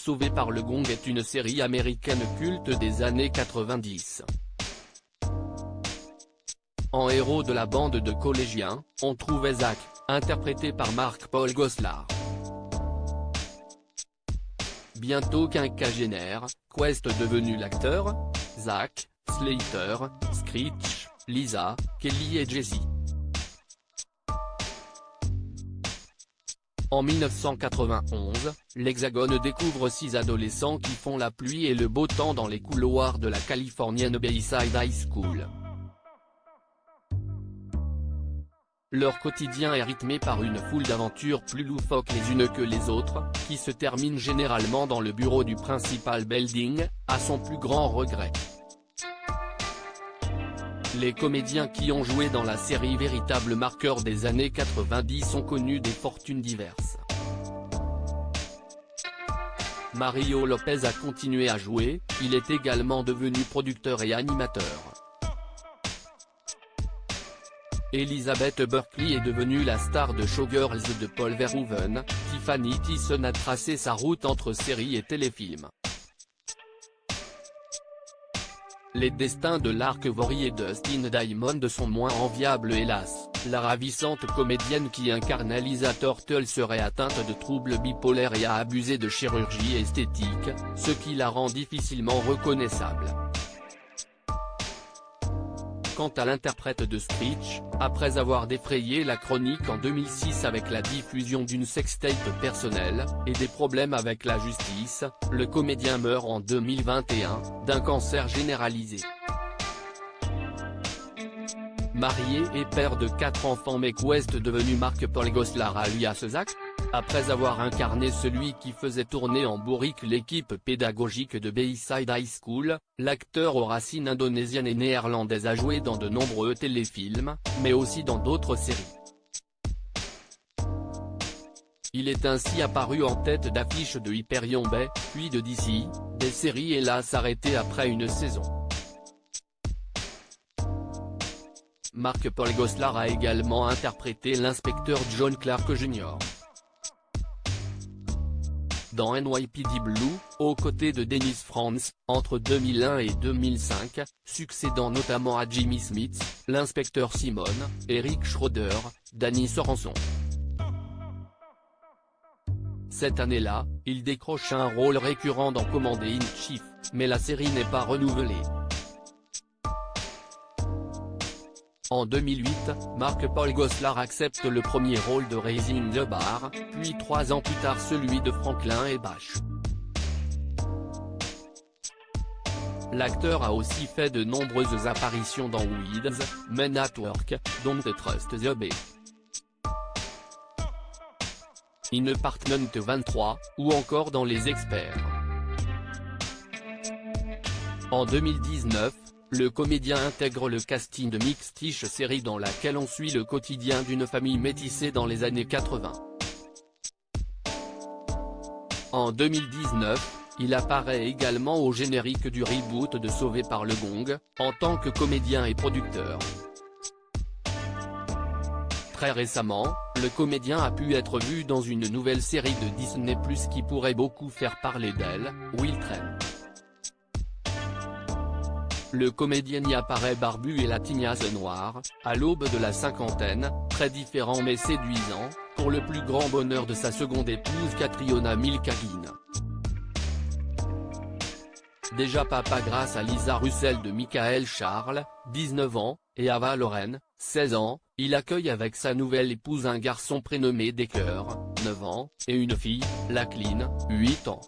Sauvé par le Gong est une série américaine culte des années 90. En héros de la bande de collégiens, on trouvait Zach, interprété par Mark-Paul Gosselaar. Bientôt quinquagénaire, Quest devenu l'acteur, Zach, Slater, Screech, Lisa, Kelly et Jessie. En 1991, l'Hexagone découvre 6 adolescents qui font la pluie et le beau temps dans les couloirs de la californienne Bayside High School. Leur quotidien est rythmé par une foule d'aventures plus loufoques les unes que les autres, qui se terminent généralement dans le bureau du principal Belding, à son plus grand regret. Les comédiens qui ont joué dans la série, véritable marqueur des années 90, ont connu des fortunes diverses. Mario Lopez a continué à jouer, il est également devenu producteur et animateur. Elizabeth Berkley est devenue la star de Showgirls de Paul Verhoeven, Tiffany Thiessen a tracé sa route entre séries et téléfilms. Les destins de Lark Voorhey et Dustin Diamond sont moins enviables hélas, la ravissante comédienne qui incarne Lisa Turtle serait atteinte de troubles bipolaires et a abusé de chirurgie esthétique, ce qui la rend difficilement reconnaissable. Quant à l'interprète de Screech, après avoir défrayé la chronique en 2006 avec la diffusion d'une sextape personnelle, et des problèmes avec la justice, le comédien meurt en 2021, d'un cancer généralisé. Marié et père de 4 enfants, Quest devenu Mark-Paul Gosselaar alias Zach. Après avoir incarné celui qui faisait tourner en bourrique l'équipe pédagogique de Bayside High School, l'acteur aux racines indonésiennes et néerlandaises a joué dans de nombreux téléfilms, mais aussi dans d'autres séries. Il est ainsi apparu en tête d'affiche de Hyperion Bay, puis de DC, des séries hélas arrêtées après une saison. Mark-Paul Gosselaar a également interprété l'inspecteur John Clark Jr. dans NYPD Blue, aux côtés de Dennis Franz, entre 2001 et 2005, succédant notamment à Jimmy Smith, l'inspecteur Simon, Eric Schroeder, Danny Sorenson. Cette année-là, il décroche un rôle récurrent dans Command in Chief, mais la série n'est pas renouvelée. En 2008, Mark-Paul Gosselaar accepte le premier rôle de Raising the Bar, puis 3 ans plus tard celui de Franklin et Bash. L'acteur a aussi fait de nombreuses apparitions dans Weeds, Men at Work, Don't Trust the Bee, In Apartment 23, ou encore dans Les Experts. En 2019, le comédien intègre le casting de Mixed-ish, série dans laquelle on suit le quotidien d'une famille métissée dans les années 80. En 2019, il apparaît également au générique du reboot de Sauvé par le Gong, en tant que comédien et producteur. Très récemment, le comédien a pu être vu dans une nouvelle série de Disney+ qui pourrait beaucoup faire parler d'elle, Will Train. Le comédien y apparaît barbu et la tignasse noire, à l'aube de la cinquantaine, très différent mais séduisant, pour le plus grand bonheur de sa seconde épouse Catriona Milkagin. Déjà papa grâce à Lisa Russell de Michael Charles, 19 ans, et Ava Loren, 16 ans, il accueille avec sa nouvelle épouse un garçon prénommé Decker, 9 ans, et une fille, Lachlan, 8 ans.